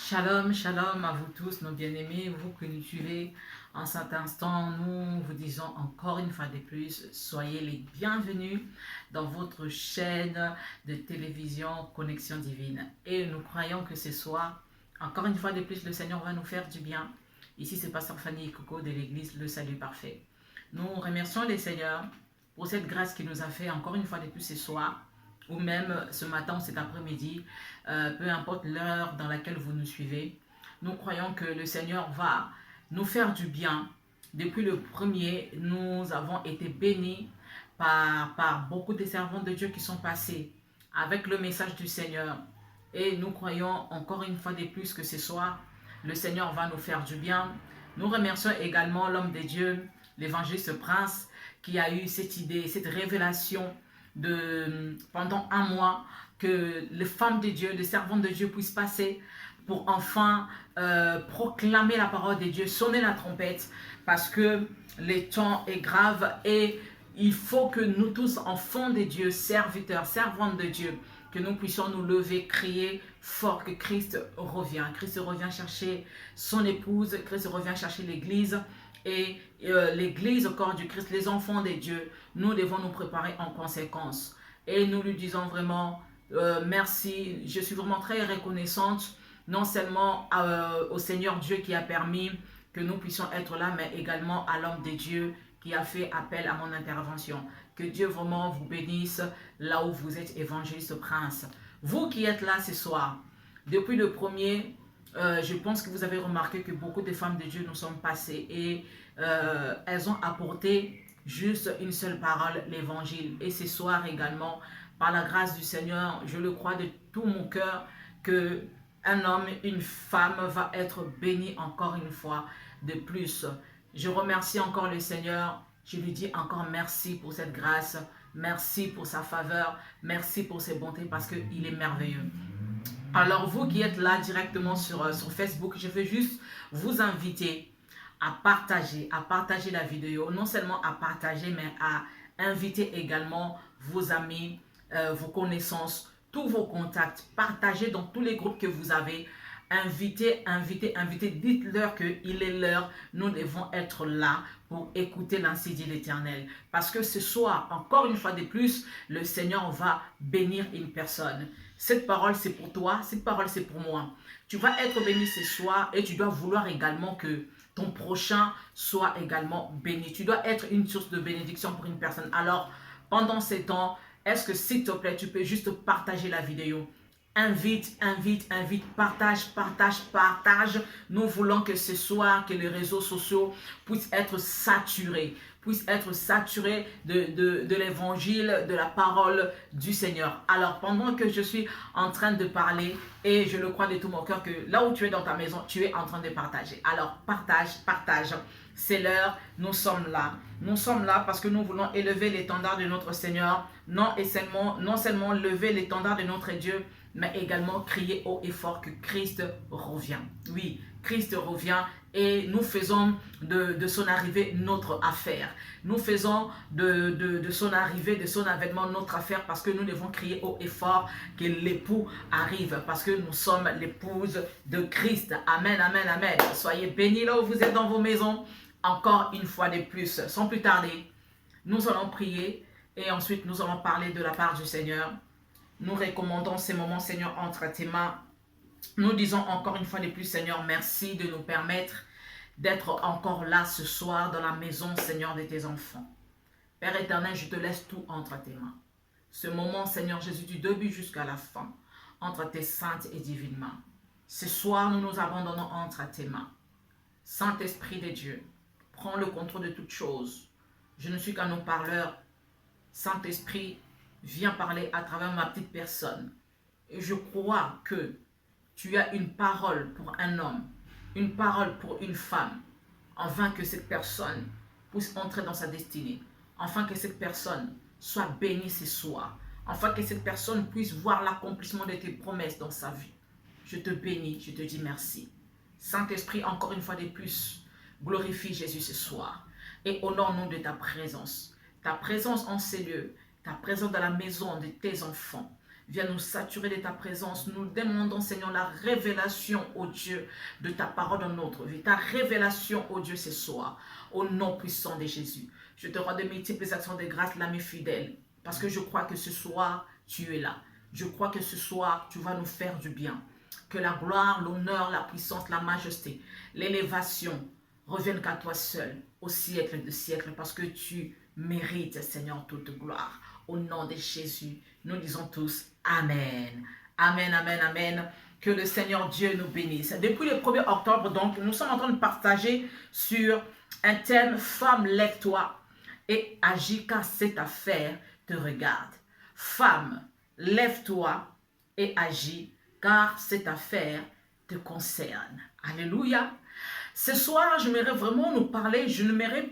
Shalom, shalom à vous tous, nos bien-aimés, vous qui nous suivez en cet instant. Nous vous disons encore une fois de plus, soyez les bienvenus dans votre chaîne de télévision Connexion Divine. Et nous croyons que ce soir, encore une fois de plus, le Seigneur va nous faire du bien. Ici, c'est Pasteur Fanny et Coco de l'Église Le Salut Parfait. Nous remercions les Seigneurs pour cette grâce qu'il nous a fait encore une fois de plus ce soir, ou même ce matin ou cet après-midi, peu importe l'heure dans laquelle vous nous suivez. Nous croyons que le Seigneur va nous faire du bien. Depuis le premier, nous avons été bénis par beaucoup de servants de Dieu qui sont passés avec le message du Seigneur. Et nous croyons encore une fois de plus que ce soir, le Seigneur va nous faire du bien. Nous remercions également l'homme de Dieu, l'évangéliste Prince, qui a eu cette idée, cette révélation pendant un mois, que les femmes de Dieu, les servantes de Dieu puissent passer pour enfin proclamer la parole de Dieu, sonner la trompette, parce que le temps est grave et il faut que nous tous, enfants de Dieu, serviteurs, servantes de Dieu, que nous puissions nous lever, crier fort que Christ revient. Christ revient chercher son épouse, Christ revient chercher l'Église. Et l'Église au corps du Christ, les enfants de Dieu, nous devons nous préparer en conséquence. Et nous lui disons vraiment merci. Je suis vraiment très reconnaissante, non seulement au Seigneur Dieu qui a permis que nous puissions être là, mais également à l'homme de Dieu qui a fait appel à mon intervention. Que Dieu vraiment vous bénisse là où vous êtes, évangéliste Prince. Vous qui êtes là ce soir, depuis le premier, je pense que vous avez remarqué que beaucoup de femmes de Dieu nous sont passées et elles ont apporté juste une seule parole, l'évangile. Et ce soir également, par la grâce du Seigneur, je le crois de tout mon cœur que un homme, une femme va être béni encore une fois de plus. Je remercie encore le Seigneur. Je lui dis encore merci pour cette grâce. Merci pour sa faveur. Merci pour ses bontés parce qu'il est merveilleux. Alors vous qui êtes là directement sur Facebook, je veux juste vous inviter à partager la vidéo. Non seulement à partager, mais à inviter également vos amis, vos connaissances, tous vos contacts. Partagez dans tous les groupes que vous avez. Invitez. Dites-leur qu'il est l'heure. Nous devons être là pour écouter l'ainsi dit l'Éternel. Parce que ce soir, encore une fois de plus, le Seigneur va bénir une personne. Cette parole, c'est pour toi. Cette parole, c'est pour moi. Tu vas être béni ce soir et tu dois vouloir également que ton prochain soit également béni. Tu dois être une source de bénédiction pour une personne. Alors, pendant ces temps, est-ce que s'il te plaît, tu peux juste partager la vidéo? Invite, partage. Nous voulons que ce soir, que les réseaux sociaux puissent être saturés de l'évangile, de la parole du Seigneur. Alors, pendant que je suis en train de parler, et je le crois de tout mon cœur que là où tu es dans ta maison, tu es en train de partager. Alors, partage. C'est l'heure, nous sommes là. Nous sommes là parce que nous voulons élever l'étendard de notre Seigneur, non seulement lever l'étendard de notre Dieu, mais également crier haut et fort que Christ revient. Oui, Christ revient et nous faisons de son arrivée notre affaire. Nous faisons de son arrivée, de son avènement notre affaire parce que nous devons crier haut et fort que l'époux arrive parce que nous sommes l'épouse de Christ. Amen. Soyez bénis là où vous êtes dans vos maisons. Encore une fois de plus, sans plus tarder, nous allons prier et ensuite nous allons parler de la part du Seigneur. Nous recommandons ces moments, Seigneur, entre tes mains. Nous disons encore une fois de plus, Seigneur, merci de nous permettre d'être encore là ce soir dans la maison, Seigneur, de tes enfants. Père éternel, je te laisse tout entre tes mains. Ce moment, Seigneur Jésus, du début jusqu'à la fin, entre tes saintes et divines mains. Ce soir, nous nous abandonnons entre tes mains. Saint-Esprit de Dieu, prends le contrôle de toutes choses. Je ne suis qu'un haut-parleur. Saint-Esprit, viens parler à travers ma petite personne. Et je crois que tu as une parole pour un homme, une parole pour une femme, afin que cette personne puisse entrer dans sa destinée, afin que cette personne soit bénie ce soir, afin que cette personne puisse voir l'accomplissement de tes promesses dans sa vie. Je te bénis, je te dis merci. Saint-Esprit, encore une fois de plus, glorifie Jésus ce soir et honore-nous de ta présence en ces lieux, ta présence dans la maison de tes enfants. Viens nous saturer de ta présence. Nous demandons, Seigneur, la révélation, ô Dieu, de ta parole dans notre vie. Ta révélation, ô Dieu, ce soir, au nom puissant de Jésus. Je te rends de multiples actions de grâce, l'ami fidèle, parce que je crois que ce soir, tu es là. Je crois que ce soir, tu vas nous faire du bien. Que la gloire, l'honneur, la puissance, la majesté, l'élévation reviennent qu'à toi seul, au siècle de siècles, parce que tu mérites, Seigneur, toute gloire. Au nom de Jésus, nous disons tous Amen. Amen, amen, amen. Que le Seigneur Dieu nous bénisse. Depuis le 1er octobre, donc, nous sommes en train de partager sur un thème « Femme, lève-toi et agis car cette affaire te regarde ». Femme, lève-toi et agis car cette affaire te concerne. Alléluia. Ce soir, j'aimerais vraiment nous parler, je n'aimerais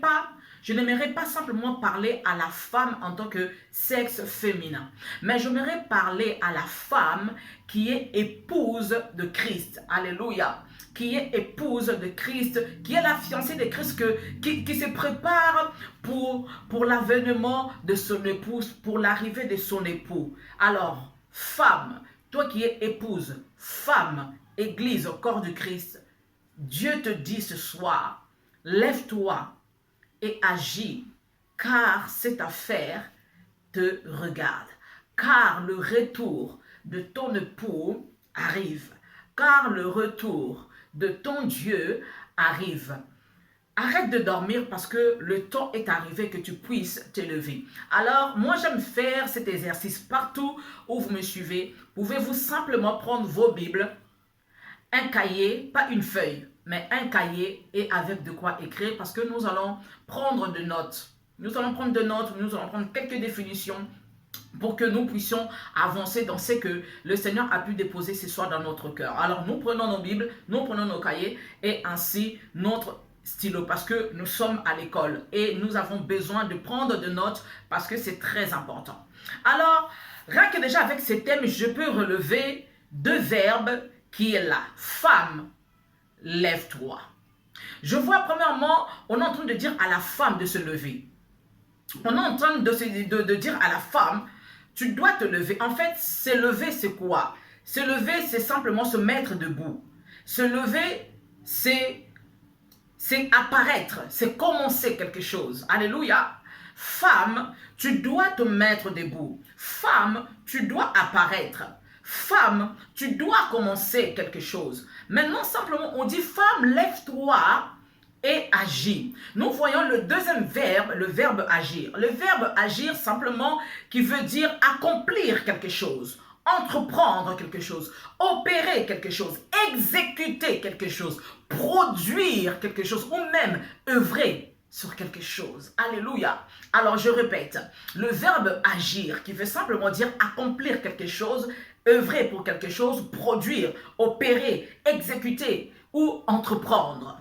pas simplement parler à la femme en tant que sexe féminin, mais j'aimerais parler à la femme qui est épouse de Christ. Alléluia. Qui est épouse de Christ, qui est la fiancée de Christ, qui se prépare pour l'avènement de son épouse, pour l'arrivée de son époux. Alors, femme, toi qui es épouse, femme, église au corps du Christ, Dieu te dit ce soir, lève-toi et agis, car cette affaire te regarde. Car le retour de ton époux arrive. Car le retour de ton Dieu arrive. Arrête de dormir parce que le temps est arrivé que tu puisses te lever. Alors, moi j'aime faire cet exercice partout où vous me suivez. Pouvez-vous simplement prendre vos Bibles, un cahier, pas une feuille, mais un cahier et avec de quoi écrire parce que nous allons prendre de notes. Nous allons prendre quelques définitions pour que nous puissions avancer dans ce que le Seigneur a pu déposer ce soir dans notre cœur. Alors nous prenons nos Bibles, nous prenons nos cahiers et ainsi notre stylo parce que nous sommes à l'école et nous avons besoin de prendre de notes parce que c'est très important. Alors, rien que déjà avec ces thèmes, je peux relever deux verbes qui est là. Femme, lève-toi. Je vois premièrement, on est en train de dire à la femme de se lever. On est en train de dire à la femme, tu dois te lever. En fait, se lever, c'est quoi? Se lever, c'est simplement se mettre debout. Se lever, c'est apparaître, c'est commencer quelque chose. Alléluia. Femme, tu dois te mettre debout. Femme, tu dois apparaître. Femme, tu dois commencer quelque chose. Maintenant, simplement, on dit femme, lève-toi et agis. Nous voyons le deuxième verbe, le verbe agir. Le verbe agir simplement qui veut dire accomplir quelque chose, entreprendre quelque chose, opérer quelque chose, exécuter quelque chose, produire quelque chose ou même œuvrer sur quelque chose. Alléluia. Alors je répète, le verbe agir qui veut simplement dire accomplir quelque chose, œuvrer pour quelque chose, produire, opérer, exécuter ou entreprendre.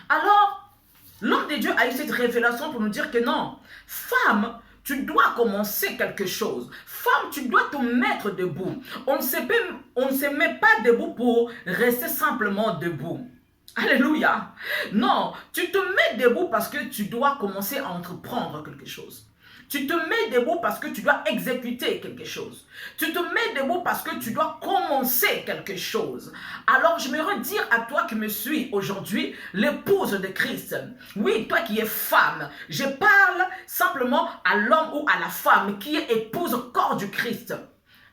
Alors, l'homme de Dieu a eu cette révélation pour nous dire que non, femme, tu dois commencer quelque chose. Femme, tu dois te mettre debout. On ne se met pas debout pour rester simplement debout. Alléluia. Non, tu te mets debout parce que tu dois commencer à entreprendre quelque chose. Tu te mets debout parce que tu dois exécuter quelque chose. Tu te mets debout parce que tu dois commencer quelque chose. Alors, je me redire à toi qui me suis aujourd'hui, l'épouse de Christ. Oui, toi qui es femme. Je parle simplement à l'homme ou à la femme qui est épouse au corps du Christ.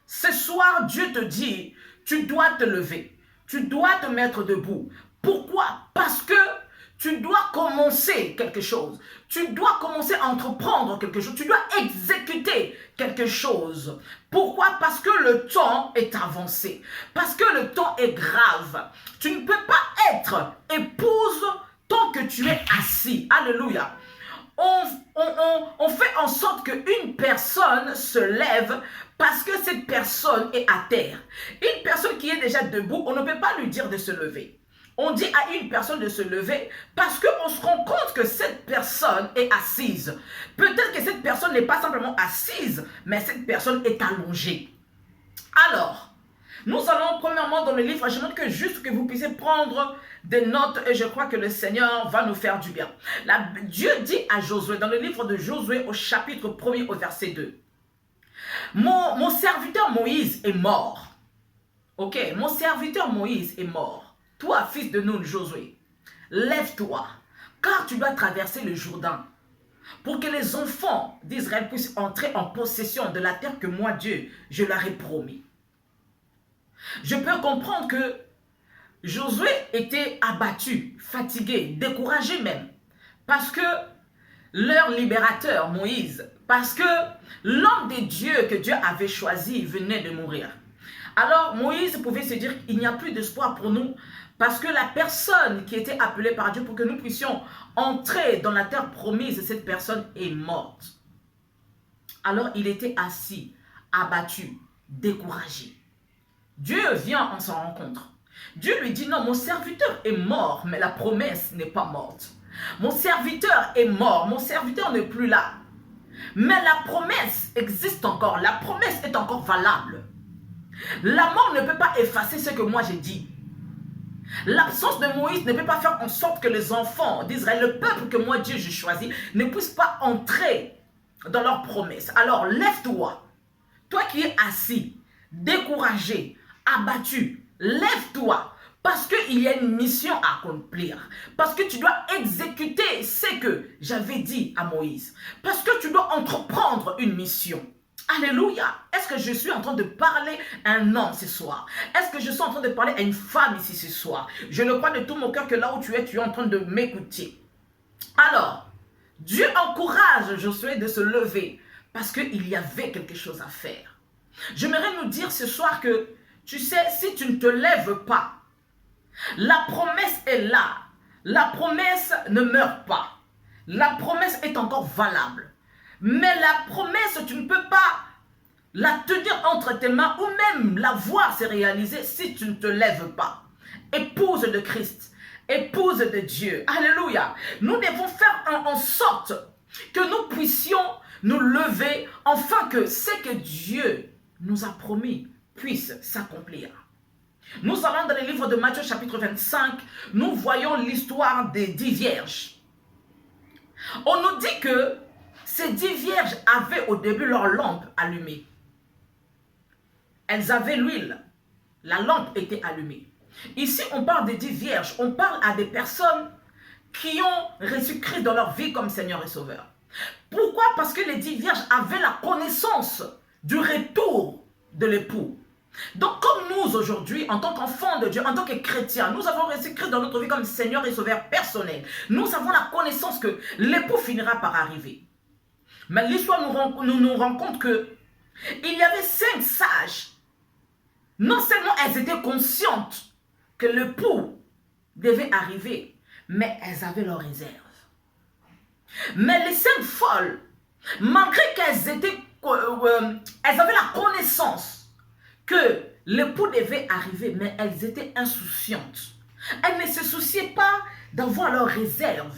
Ce soir, Dieu te dit, tu dois te lever. Tu dois te mettre debout. Pourquoi? Parce que tu dois commencer quelque chose. Tu dois commencer à entreprendre quelque chose. Tu dois exécuter quelque chose. Pourquoi? Parce que le temps est avancé. Parce que le temps est grave. Tu ne peux pas être épouse tant que tu es assis. Alléluia. On fait en sorte qu'une personne se lève parce que cette personne est à terre. Une personne qui est déjà debout, on ne peut pas lui dire de se lever. On dit à une personne de se lever parce qu'on se rend compte que cette personne est assise. Peut-être que cette personne n'est pas simplement assise, mais cette personne est allongée. Alors, nous allons premièrement dans le livre, je demande que juste que vous puissiez prendre des notes et je crois que le Seigneur va nous faire du bien. Dieu dit à Josué, dans le livre de Josué au chapitre 1er au verset 2, Mon serviteur Moïse est mort. Ok, mon serviteur Moïse est mort. Toi, fils de Nun, Josué, lève-toi, car tu dois traverser le Jourdain pour que les enfants d'Israël puissent entrer en possession de la terre que moi, Dieu, je leur ai promis. Je peux comprendre que Josué était abattu, fatigué, découragé même, parce que leur libérateur, Moïse, parce que l'homme de Dieu que Dieu avait choisi venait de mourir. Alors Moïse pouvait se dire qu'il n'y a plus d'espoir pour nous parce que la personne qui était appelée par Dieu pour que nous puissions entrer dans la terre promise, cette personne est morte. Alors il était assis, abattu, découragé. Dieu vient en son rencontre. Dieu lui dit non, mon serviteur est mort, mais la promesse n'est pas morte. Mon serviteur est mort, mon serviteur n'est plus là. Mais la promesse existe encore, la promesse est encore valable. La mort ne peut pas effacer ce que moi j'ai dit. L'absence de Moïse ne peut pas faire en sorte que les enfants d'Israël, le peuple que moi Dieu j'ai choisi, ne puissent pas entrer dans leur promesse. Alors lève-toi, toi qui es assis, découragé, abattu, lève-toi. Parce qu'il y a une mission à accomplir. Parce que tu dois exécuter ce que j'avais dit à Moïse. Parce que tu dois entreprendre une mission. Alléluia. Est-ce que je suis en train de parler à un homme ce soir? Est-ce que je suis en train de parler à une femme ici ce soir? Je le crois de tout mon cœur que là où tu es en train de m'écouter. Alors, Dieu encourage Josué de se lever parce qu'il y avait quelque chose à faire. J'aimerais nous dire ce soir que, tu sais, si tu ne te lèves pas, la promesse est là. La promesse ne meurt pas. La promesse est encore valable. Mais la promesse, tu ne peux pas la tenir entre tes mains ou même la voir se réaliser si tu ne te lèves pas. Épouse de Christ, épouse de Dieu. Alléluia. Nous devons faire en sorte que nous puissions nous lever afin que ce que Dieu nous a promis puisse s'accomplir. Nous allons dans le livre de Matthieu chapitre 25, nous voyons l'histoire des 10 vierges. On nous dit que ces 10 vierges avaient au début leur lampe allumée. Elles avaient l'huile. La lampe était allumée. Ici, on parle des 10 vierges. On parle à des personnes qui ont reçu Christ dans leur vie comme Seigneur et Sauveur. Pourquoi? Parce que les 10 vierges avaient la connaissance du retour de l'époux. Donc comme nous aujourd'hui, en tant qu'enfants de Dieu, en tant que chrétiens, nous avons reçu Christ dans notre vie comme Seigneur et Sauveur personnel. Nous avons la connaissance que l'époux finira par arriver. Mais l'histoire nous rend compte que il y avait 5 sages. Non seulement elles étaient conscientes que l'époux devait arriver, mais elles avaient leurs réserves. Mais les 5 folles, malgré qu'elles elles avaient la connaissance que l'époux devait arriver, mais elles étaient insouciantes. Elles ne se souciaient pas d'avoir leurs réserves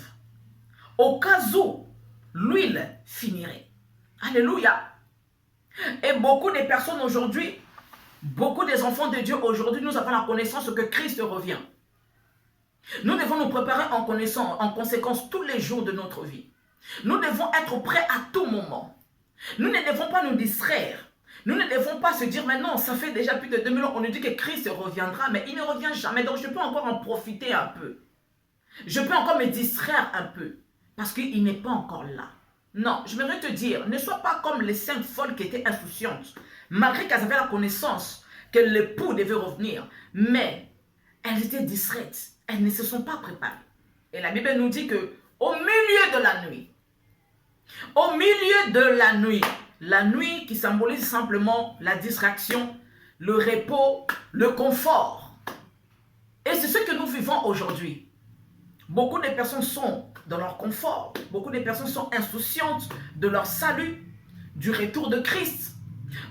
au cas où l'huile finirait. Alléluia. Et beaucoup de personnes aujourd'hui, beaucoup des enfants de Dieu aujourd'hui, nous avons la connaissance que Christ revient. Nous devons nous préparer en conséquence tous les jours de notre vie. Nous devons être prêts à tout moment. Nous ne devons pas nous distraire. Nous ne devons pas se dire, mais non, ça fait déjà plus de 2000 ans, on nous dit que Christ reviendra, mais il ne revient jamais, donc je peux encore en profiter un peu. Je peux encore me distraire un peu, parce qu'il n'est pas encore là. Non, je voudrais te dire, ne sois pas comme les 5 folles qui étaient insouciantes, malgré qu'elles avaient la connaissance que l'époux devait revenir, mais elles étaient distraites, elles ne se sont pas préparées. Et la Bible nous dit que au milieu de la nuit qui symbolise simplement la distraction, le repos, le confort. Et c'est ce que nous vivons aujourd'hui. Beaucoup de personnes sont dans leur confort. Beaucoup de personnes sont insouciantes de leur salut, du retour de Christ.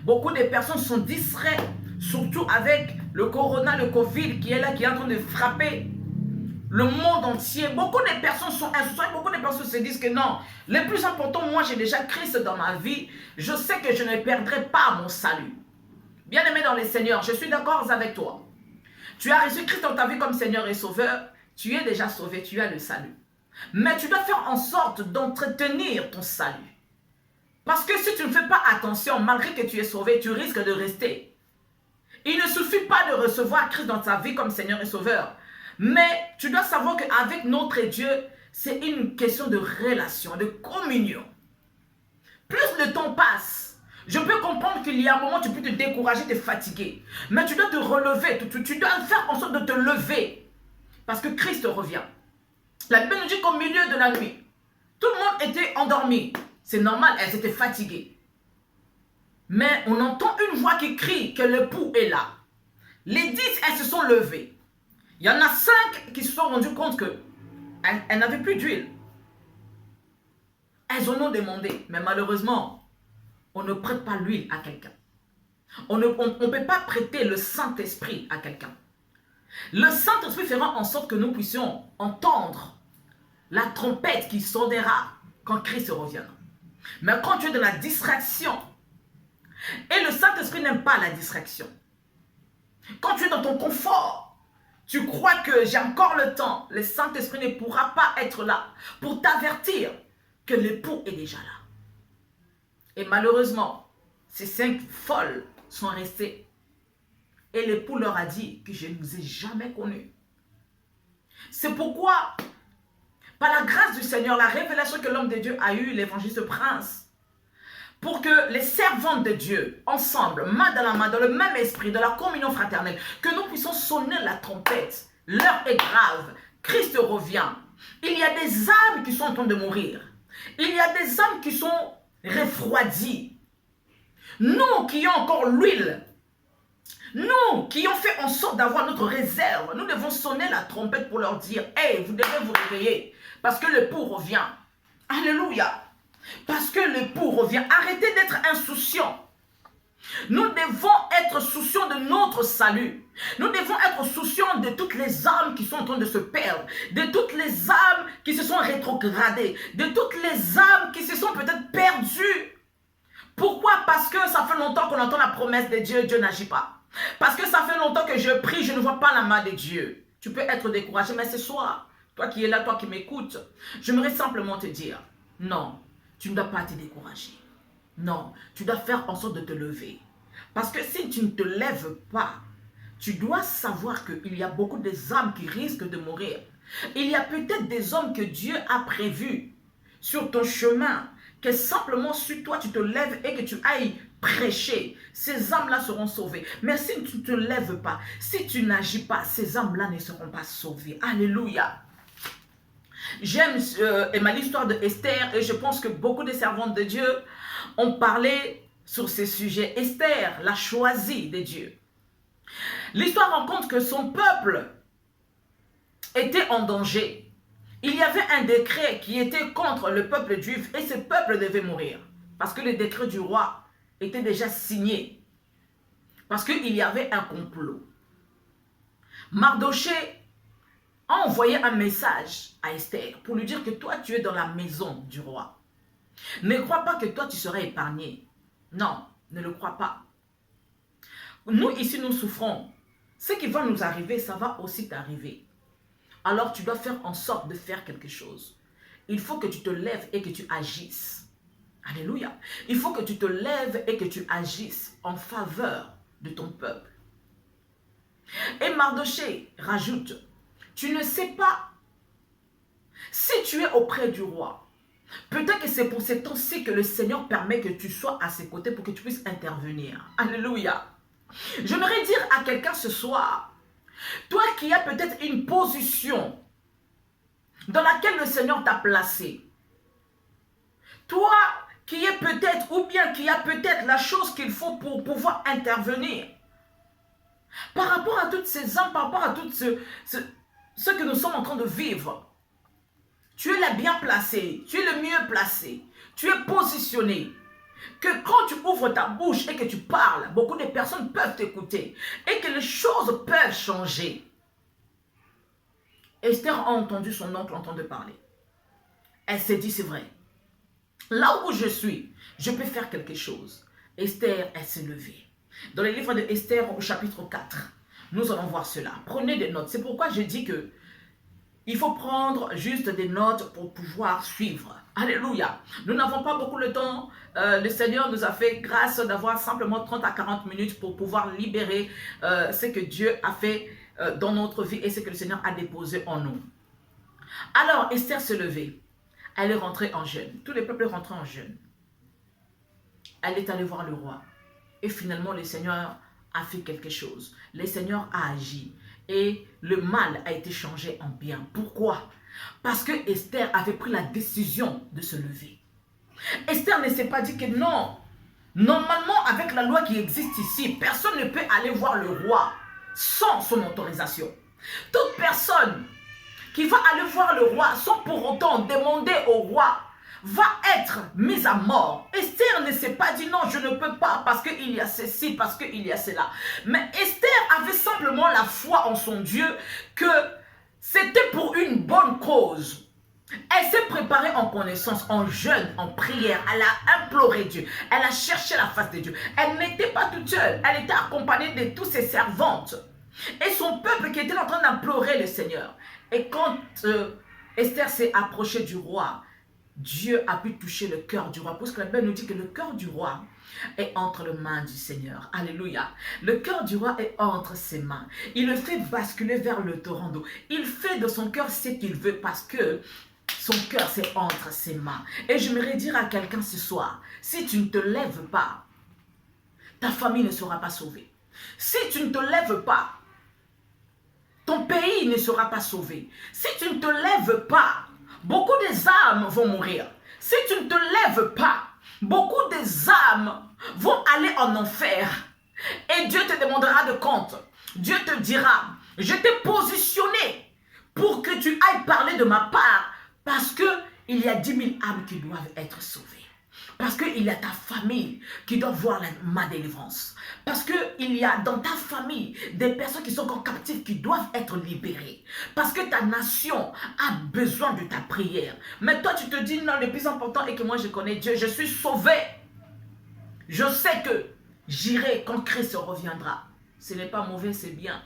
Beaucoup de personnes sont distraites, surtout avec le corona, le Covid qui est là, qui est en train de frapper le monde entier. Beaucoup de personnes sont insouciantes, beaucoup de personnes se disent que non, le plus important, moi j'ai déjà Christ dans ma vie, je sais que je ne perdrai pas mon salut. Bien-aimé dans le Seigneur, je suis d'accord avec toi. Tu as reçu Christ dans ta vie comme Seigneur et Sauveur, tu es déjà sauvé, tu as le salut. Mais tu dois faire en sorte d'entretenir ton salut. Parce que si tu ne fais pas attention, malgré que tu es sauvé, tu risques de rester. Il ne suffit pas de recevoir Christ dans ta vie comme Seigneur et Sauveur. Mais tu dois savoir qu'avec notre Dieu, c'est une question de relation, de communion. Plus le temps passe, je peux comprendre qu'il y a un moment où tu peux te décourager, te fatiguer. Mais tu dois te relever, tu dois faire en sorte de te lever. Parce que Christ revient. La Bible nous dit qu'au milieu de la nuit, tout le monde était endormi. C'est normal, elles étaient fatiguées. Mais on entend une voix qui crie que l'époux est là. Les 10, elles se sont levées. Il y en a 5 qui se sont rendues compte qu'elles n'avaient plus d'huile. Elles en ont demandé. Mais malheureusement, on ne prête pas l'huile à quelqu'un. On ne peut pas prêter le Saint-Esprit à quelqu'un. Le Saint-Esprit fera en sorte que nous puissions entendre la trompette qui sonnera quand Christ reviendra. Mais quand tu es dans la distraction, et le Saint-Esprit n'aime pas la distraction. Quand tu es dans ton confort, tu crois que j'ai encore le temps, le Saint-Esprit ne pourra pas être là pour t'avertir que l'époux est déjà là. Et malheureusement, ces 5 folles sont restées. Et l'époux leur a dit que je ne vous ai jamais connus. C'est pourquoi, par la grâce du Seigneur, la révélation que l'homme de Dieu a eue, l'évangéliste Prince, pour que les servantes de Dieu, ensemble, main dans la main, dans le même esprit, dans la communion fraternelle, que nous puissions sonner la trompette. L'heure est grave. Christ revient. Il y a des âmes qui sont en train de mourir. Il y a des âmes qui sont refroidies. Nous qui avons encore l'huile, nous qui avons fait en sorte d'avoir notre réserve, nous devons sonner la trompette pour leur dire, hey, vous devez vous réveiller, parce que l'époux revient. Alléluia. Parce que l'époux revient. Arrêtez d'être insouciants. Nous devons être souciants de notre salut. Nous devons être souciants de toutes les âmes qui sont en train de se perdre, de toutes les âmes qui se sont rétrogradées, de toutes les âmes qui se sont peut-être perdues. Pourquoi? Parce que ça fait longtemps qu'on entend la promesse de Dieu, Dieu n'agit pas. Parce que ça fait longtemps que je prie, je ne vois pas la main de Dieu. Tu peux être découragé, mais ce soir, toi qui es là, toi qui m'écoutes, j'aimerais simplement te dire, non, tu ne dois pas te décourager. Non, tu dois faire en sorte de te lever. Parce que si tu ne te lèves pas, tu dois savoir qu'il y a beaucoup des âmes qui risquent de mourir. Il y a peut-être des hommes que Dieu a prévus sur ton chemin, que simplement sur toi tu te lèves et que tu ailles prêcher. Ces âmes-là seront sauvées. Mais si tu ne te lèves pas, si tu n'agis pas, ces âmes-là ne seront pas sauvées. Alléluia. J'aime l'histoire de Esther et je pense que beaucoup de servantes de Dieu ont parlé sur ces sujets. Esther, la choisie de Dieu. L'histoire raconte que son peuple était en danger. Il y avait un décret qui était contre le peuple juif et ce peuple devait mourir. Parce que le décret du roi était déjà signé. Parce qu'il y avait un complot. Mardoché a envoyé un message à Esther pour lui dire que toi tu es dans la maison du roi. Ne crois pas que toi tu seras épargné. Non, ne le crois pas. Nous ici nous souffrons. Ce qui va nous arriver, ça va aussi t'arriver. Alors tu dois faire en sorte de faire quelque chose. Il faut que tu te lèves et que tu agisses. Alléluia. Il faut que tu te lèves et que tu agisses en faveur de ton peuple. Et Mardoché rajoute, tu ne sais pas si tu es auprès du roi. Peut-être que c'est pour ces temps-ci que le Seigneur permet que tu sois à ses côtés pour que tu puisses intervenir. Alléluia. J'aimerais dire à quelqu'un ce soir, toi qui as peut-être une position dans laquelle le Seigneur t'a placé, toi qui es peut-être ou bien qui a peut-être la chose qu'il faut pour pouvoir intervenir, par rapport à toutes ces âmes, par rapport à tout ce que nous sommes en train de vivre, tu es là bien placé, tu es le mieux placé, tu es positionné. Que quand tu ouvres ta bouche et que tu parles, beaucoup de personnes peuvent t'écouter et que les choses peuvent changer. Esther a entendu son oncle entendre parler. Elle s'est dit, c'est vrai. Là où je suis, je peux faire quelque chose. Esther, elle s'est levée. Dans le livre de Esther au chapitre 4, nous allons voir cela. Prenez des notes. C'est pourquoi je dis que Il faut prendre juste des notes pour pouvoir suivre. Alléluia. Nous n'avons pas beaucoup de temps. Le Seigneur nous a fait grâce d'avoir simplement 30 à 40 minutes pour pouvoir libérer ce que Dieu a fait dans notre vie et ce que le Seigneur a déposé en nous. Alors, Esther se levait. Elle est rentrée en jeûne. Tous les peuples rentraient en jeûne. Elle est allée voir le roi. Et finalement, le Seigneur a fait quelque chose. Le Seigneur a agi. Et le mal a été changé en bien. Pourquoi? Parce que Esther avait pris la décision de se lever. Esther ne s'est pas dit que non. Normalement, avec la loi qui existe ici, personne ne peut aller voir le roi sans son autorisation. Toute personne qui va aller voir le roi sans pour autant demander au roi va être mise à mort. Esther ne s'est pas dit non, je ne peux pas parce qu'il y a ceci, parce qu'il y a cela. Mais Esther avait simplement la foi en son Dieu que c'était pour une bonne cause. Elle s'est préparée en connaissance, en jeûne, en prière. Elle a imploré Dieu. Elle a cherché la face de Dieu. Elle n'était pas toute seule. Elle était accompagnée de toutes ses servantes. Et son peuple qui était en train d'implorer le Seigneur. Et quand Esther s'est approchée du roi, Dieu a pu toucher le cœur du roi. Parce que la Bible nous dit que le cœur du roi est entre les mains du Seigneur. Alléluia. Le cœur du roi est entre ses mains. Il le fait basculer vers le torrent d'eau. Il fait de son cœur ce qu'il veut parce que son cœur c'est entre ses mains. Et j'aimerais dire à quelqu'un ce soir, si tu ne te lèves pas, ta famille ne sera pas sauvée. Si tu ne te lèves pas, ton pays ne sera pas sauvé. Si tu ne te lèves pas, beaucoup des âmes vont mourir. Si tu ne te lèves pas, beaucoup des âmes vont aller en enfer. Et Dieu te demandera de compte. Dieu te dira, je t'ai positionné pour que tu ailles parler de ma part. Parce qu'il y a 10 000 âmes qui doivent être sauvées. Parce qu'il y a ta famille qui doit voir ma délivrance. Parce qu'il y a dans ta famille des personnes qui sont encore captives qui doivent être libérées. Parce que ta nation a besoin de ta prière. Mais toi tu te dis non, le plus important est que moi je connais Dieu, je suis sauvé. Je sais que j'irai quand Christ reviendra. Ce n'est pas mauvais, c'est bien.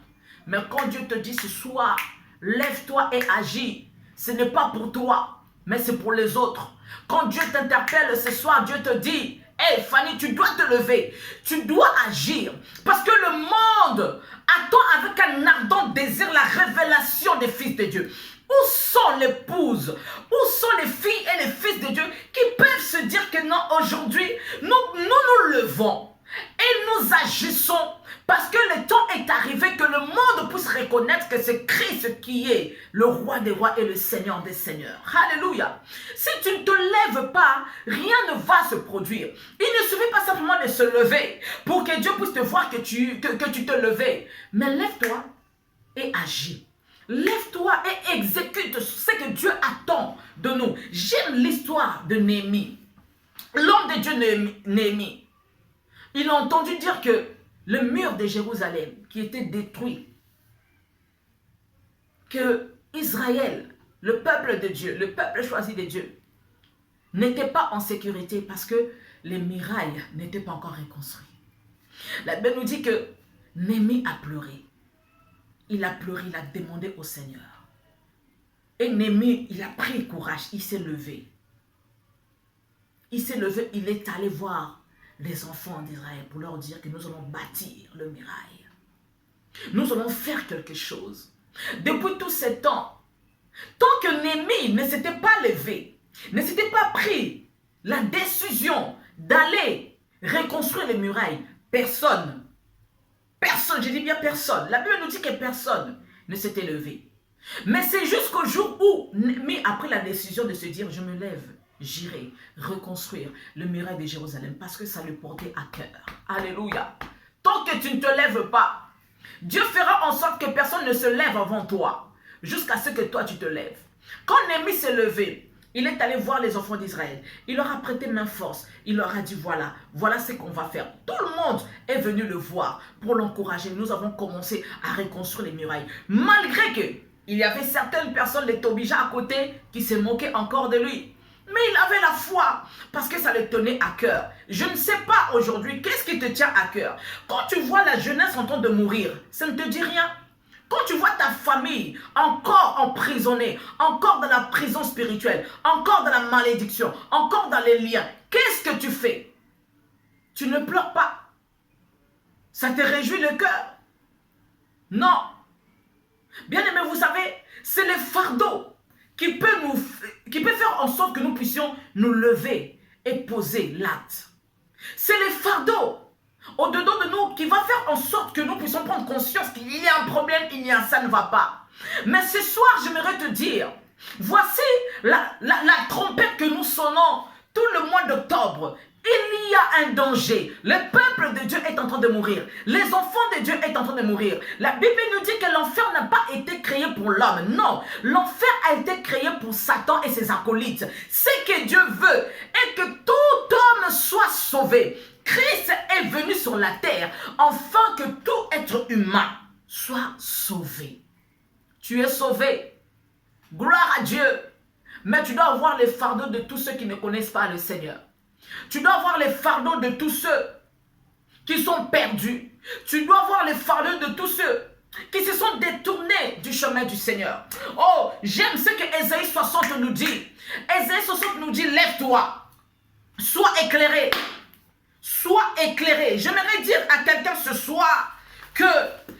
Mais quand Dieu te dit ce soir, lève-toi et agis. Ce n'est pas pour toi, mais c'est pour les autres. Quand Dieu t'interpelle ce soir, Dieu te dit, hey Fanny, tu dois te lever, tu dois agir. Parce que le monde attend avec un ardent désir la révélation des fils de Dieu. Où sont l'épouse? Où sont les filles et les fils de Dieu qui peuvent se dire que non, aujourd'hui, nous levons et nous agissons parce que le temps est arrivé que le monde puisse reconnaître que c'est Christ qui est le roi des rois et le Seigneur des seigneurs. Alléluia. Si tu ne te lèves pas, rien ne va se produire. Il ne suffit pas simplement de se lever pour que Dieu puisse te voir que tu te levais. Mais lève-toi et agis. Lève-toi et exécute ce que Dieu attend de nous. J'aime l'histoire de Néhémie. L'homme de Dieu Néhémie. Il a entendu dire que le mur de Jérusalem qui était détruit, que Israël, le peuple de Dieu, le peuple choisi de Dieu, n'était pas en sécurité parce que les murailles n'étaient pas encore reconstruites. La Bible nous dit que Néhémie a pleuré. Il a pleuré, il a demandé au Seigneur. Et Néhémie, il a pris courage, il s'est levé. Il s'est levé, il est allé voir les enfants d'Israël pour leur dire que nous allons bâtir le muraille. Nous allons faire quelque chose. Depuis tout ce temps, tant que Néhémie ne s'était pas levé, ne s'était pas pris la décision d'aller reconstruire les murailles, personne, je dis bien personne, la Bible nous dit que personne ne s'était levé. Mais c'est jusqu'au jour où Néhémie a pris la décision de se dire, je me lève. J'irai reconstruire le muraille de Jérusalem parce que ça lui portait à cœur. Alléluia. Tant que tu ne te lèves pas, Dieu fera en sorte que personne ne se lève avant toi jusqu'à ce que toi tu te lèves. Quand Néhémie s'est levé, il est allé voir les enfants d'Israël. Il leur a prêté main force. Il leur a dit voilà ce qu'on va faire. Tout le monde est venu le voir pour l'encourager. Nous avons commencé à reconstruire les murailles. Malgré que il y avait certaines personnes, les Tobija à côté, qui se moquaient encore de lui. Mais il avait la foi parce que ça le tenait à cœur. Je ne sais pas aujourd'hui, qu'est-ce qui te tient à cœur? Quand tu vois la jeunesse en train de mourir, ça ne te dit rien. Quand tu vois ta famille famille encore emprisonnée, encore dans la prison spirituelle, encore dans la malédiction, encore dans les liens, qu'est-ce que tu fais? Tu ne pleures pas. Ça te réjouit le cœur? Non. Bien-aimés, vous savez, c'est le fardeau qui peut faire en sorte que nous puissions nous lever et poser l'acte. C'est le fardeau au-dedans de nous qui va faire en sorte que nous puissions prendre conscience qu'il y a un problème, ça ne va pas. Mais ce soir, j'aimerais te dire, voici la trompette que nous sonnons tout le mois d'octobre. Il y a un danger. Le peuple de Dieu est en train de mourir. Les enfants de Dieu sont en train de mourir. La Bible nous dit que l'enfer n'a pas été créé pour l'homme. Non, l'enfer a été créé pour Satan et ses acolytes. Ce que Dieu veut est que tout homme soit sauvé. Christ est venu sur la terre afin que tout être humain soit sauvé. Tu es sauvé. Gloire à Dieu. Mais tu dois avoir les fardeaux de tous ceux qui ne connaissent pas le Seigneur. Tu dois avoir les fardeaux de tous ceux qui sont perdus. Tu dois avoir les fardeaux de tous ceux qui se sont détournés du chemin du Seigneur. Oh, j'aime ce que Ésaïe 60 nous dit. Ésaïe 60 nous dit, lève-toi, sois éclairé. Sois éclairé. J'aimerais dire à quelqu'un ce soir que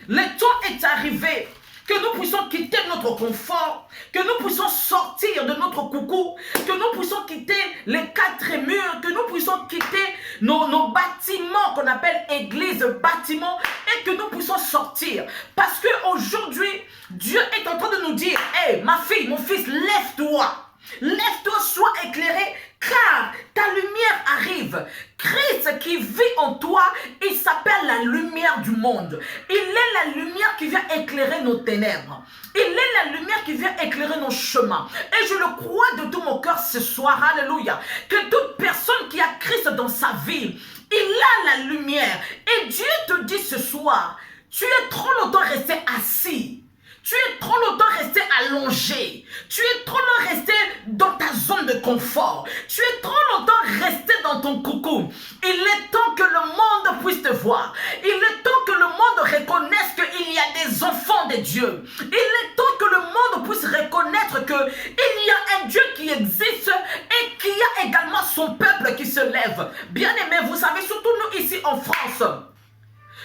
le temps est arrivé, que nous puissions quitter notre confort, que nous puissions sortir de notre coucou, que nous puissions quitter les quatre murs, que nous puissions quitter nos bâtiments qu'on appelle église, bâtiments, et que nous puissions sortir. Parce qu'aujourd'hui, Dieu est en train de nous dire, hey, ma fille, mon fils, lève-toi. Lève-toi, sois éclairé, car ta lumière arrive. Christ qui vit en toi, il s'appelle la lumière du monde. Il est la lumière qui vient éclairer nos ténèbres. Il est la lumière qui vient éclairer nos chemins. Et je le crois de tout mon cœur ce soir, alléluia, que toute personne qui a Christ dans sa vie, il a la lumière. Et Dieu te dit ce soir, tu es trop longtemps resté assis. Tu es trop longtemps resté allongé. Tu es trop longtemps resté dans ta zone de confort. Tu es trop longtemps resté dans ton coucou. Il est temps que le monde puisse te voir. Il est temps que le monde reconnaisse qu'il y a des enfants de Dieu. Il est temps que le monde puisse reconnaître qu'il y a un Dieu qui existe et qu'il y a également son peuple qui se lève. Bien-aimés, vous savez, surtout nous ici en France,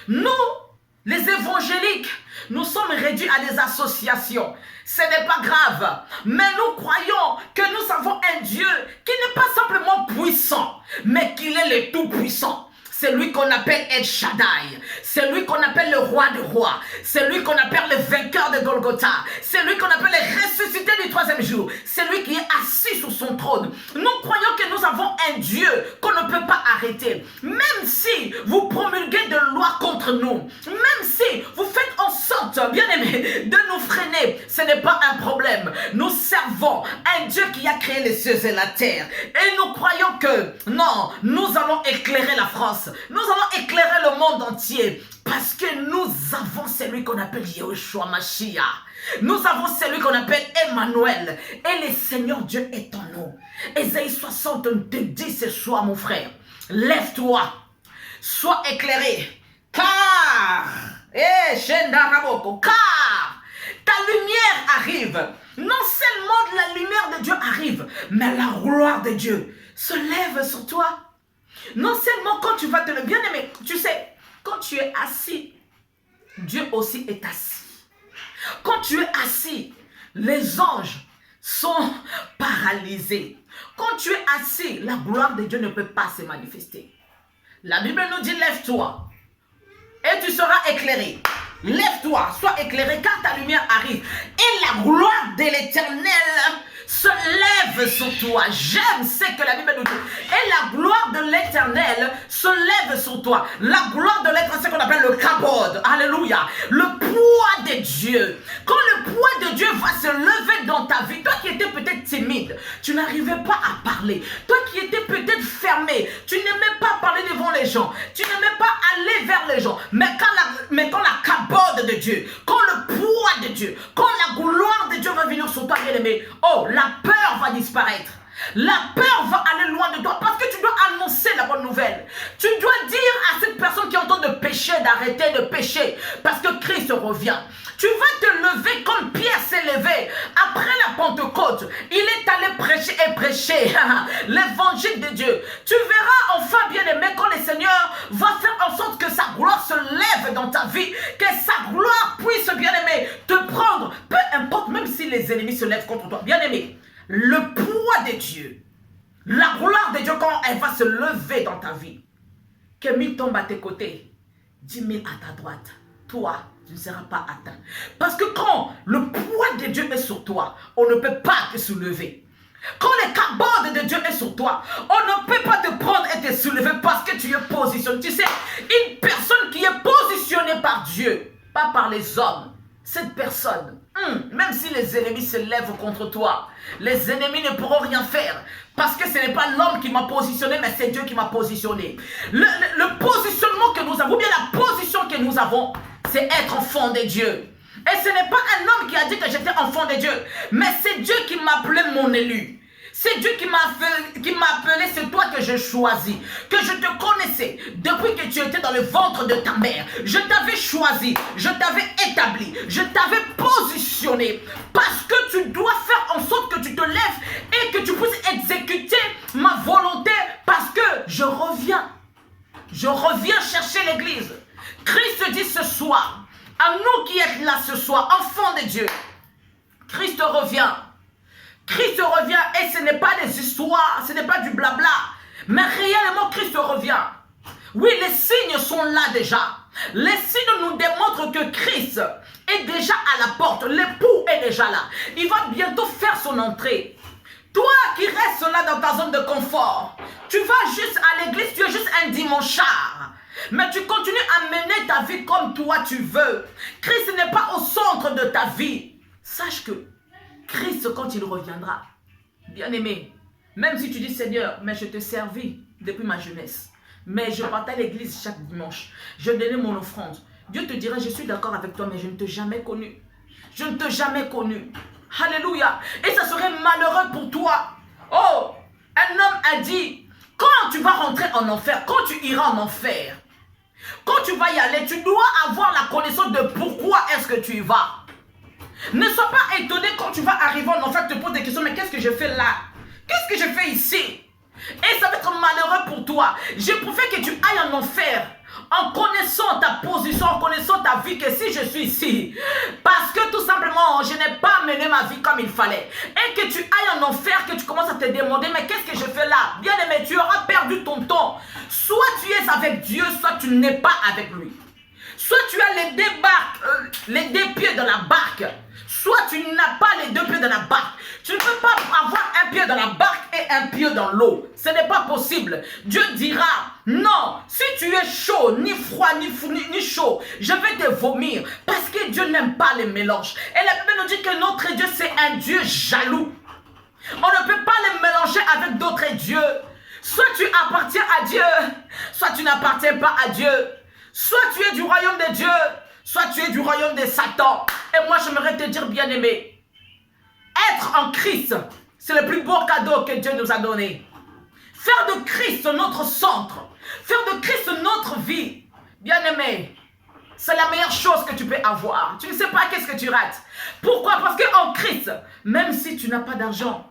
nous, les évangéliques, nous sommes réduits à des associations. Ce n'est pas grave. Mais nous croyons que nous avons un Dieu qui n'est pas simplement puissant, mais qu'il est le tout-puissant. C'est lui qu'on appelle El Shaddai. C'est lui qu'on appelle le roi des rois. C'est lui qu'on appelle le vainqueur de Golgotha. C'est lui qu'on appelle le ressuscité du troisième jour. C'est lui qui est assis sur son trône. Nous croyons que nous avons un Dieu qu'on ne peut pas arrêter. Même si vous promulguez de lois contre nous, même si vous faites en sorte, bien aimé, de nous freiner, ce n'est pas un problème. Nous servons un Dieu qui a créé les cieux et la terre. Et nous croyons que, non, nous allons éclairer la France. Nous allons éclairer le monde entier parce que nous avons celui qu'on appelle Yahushua Mashiach. Nous avons celui qu'on appelle Emmanuel. Et le Seigneur Dieu est en nous. Ésaïe 60 te dit ce soir, mon frère, lève-toi, sois éclairé, car ta lumière arrive. Non seulement la lumière de Dieu arrive, mais la gloire de Dieu se lève sur toi. Non seulement quand tu vas te le bien aimer, tu sais, quand tu es assis, Dieu aussi est assis. Quand tu es assis, les anges sont paralysés. Quand tu es assis, la gloire de Dieu ne peut pas se manifester. La Bible nous dit, lève-toi et tu seras éclairé. Lève-toi, sois éclairé car ta lumière arrive. Et la gloire de l'Éternel se lève sur toi. J'aime ce que la Bible nous dit. Et la gloire de l'Éternel se lève sur toi. La gloire de l'Éternel, c'est ce qu'on appelle le kabod. Alléluia. Le poids de Dieu. Quand le poids de Dieu va se lever dans ta vie, toi qui étais peut-être timide, tu n'arrivais pas à parler. Toi qui étais peut-être fermé, tu n'aimais pas parler devant les gens. Tu n'aimais pas aller vers les gens. Mais quand la kabod de Dieu, quand le poids de Dieu, quand la gloire de Dieu va venir sur toi, bien-aimé, oh, la peur va disparaître. La peur va aller loin de toi parce que tu dois annoncer la bonne nouvelle. Tu dois dire à cette personne qui est en train de pécher d'arrêter de pécher parce que Christ revient. Tu vas te lever comme levé après la Pentecôte. Il est allé prêcher et prêcher l'évangile de Dieu. Tu verras enfin, bien-aimé, quand le Seigneur va faire en sorte que sa gloire se lève dans ta vie, que sa gloire puisse, bien-aimé, te prendre. Peu importe, même si les ennemis se lèvent contre toi. Bien-aimé, le poids de Dieu, la gloire de Dieu, quand elle va se lever dans ta vie, que 1000 tombent à tes côtés, 10 000 à ta droite, toi, tu ne seras pas atteint. Parce que quand le poids de Dieu est sur toi, on ne peut pas te soulever. Quand le cabode de Dieu est sur toi, on ne peut pas te prendre et te soulever parce que tu es positionné. Tu sais, une personne qui est positionnée par Dieu, pas par les hommes, cette personne, même si les ennemis se lèvent contre toi, les ennemis ne pourront rien faire. Parce que ce n'est pas l'homme qui m'a positionné, mais c'est Dieu qui m'a positionné. Le positionnement que nous avons, ou bien la position que nous avons, c'est être enfant de Dieu. Et ce n'est pas un homme qui a dit que j'étais enfant de Dieu, mais c'est Dieu qui m'a appelé mon élu. C'est Dieu qui m'a appelé, c'est toi que je choisis, que je te connaissais depuis que tu étais dans le ventre de ta mère. Je t'avais choisi, je t'avais établi, je t'avais positionné parce que tu dois faire en sorte que tu te lèves et que tu puisses exécuter ma volonté parce que je reviens chercher l'église. Christ dit ce soir, à nous qui êtes là ce soir, enfants de Dieu, Christ revient. Christ revient et ce n'est pas des histoires, ce n'est pas du blabla. Mais réellement, Christ revient. Oui, les signes sont là déjà. Les signes nous démontrent que Christ est déjà à la porte. L'époux est déjà là. Il va bientôt faire son entrée. Toi qui restes là dans ta zone de confort, tu vas juste à l'église, tu es juste un dimanchard. Mais tu continues à mener ta vie comme toi tu veux. Christ n'est pas au centre de ta vie. Sache que Christ, quand il reviendra, bien-aimé, même si tu dis Seigneur, mais je t'ai servi depuis ma jeunesse, mais je partais à l'église chaque dimanche, je donnais mon offrande, Dieu te dira, je suis d'accord avec toi, mais je ne t'ai jamais connu. Je ne t'ai jamais connu. Alléluia. Et ça serait malheureux pour toi. Oh, un homme a dit, quand tu vas rentrer en enfer, quand tu iras en enfer, quand tu vas y aller, tu dois avoir la connaissance de pourquoi est-ce que tu y vas. Ne sois pas étonné quand tu vas arriver en enfer, te poses des questions, mais qu'est-ce que je fais là? Qu'est-ce que je fais ici? Et ça va être malheureux pour toi. Je préfère que tu ailles en enfer en connaissant ta position, en connaissant ta vie, que si je suis ici, parce que tout simplement, je n'ai pas mené ma vie comme il fallait. Et que tu ailles en enfer, que tu commences à te demander, mais qu'est-ce que je fais là? Bien aimé, tu auras perdu ton temps. Soit tu es avec Dieu, soit tu n'es pas avec lui. Soit tu as les deux pieds dans la barque, soit tu n'as pas les deux pieds dans la barque. Tu ne peux pas avoir un pied dans la barque et un pied dans l'eau. Ce n'est pas possible. Dieu dira, non, si tu es chaud, ni froid, ni chaud, je vais te vomir. Parce que Dieu n'aime pas les mélanges. Et la Bible nous dit que notre Dieu, c'est un Dieu jaloux. On ne peut pas les mélanger avec d'autres dieux. Soit tu appartiens à Dieu, soit tu n'appartiens pas à Dieu. Soit tu es du royaume de Dieu, soit tu es du royaume de Satan. Et moi, j'aimerais te dire, bien-aimé, être en Christ, c'est le plus beau cadeau que Dieu nous a donné. Faire de Christ notre centre, faire de Christ notre vie, bien-aimé, c'est la meilleure chose que tu peux avoir. Tu ne sais pas qu'est-ce que tu rates. Pourquoi? Parce qu'en Christ, même si tu n'as pas d'argent,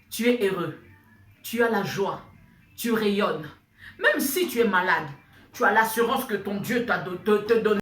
tu es heureux, tu as la joie, tu rayonnes. Même si tu es malade, tu as l'assurance que ton Dieu te donne.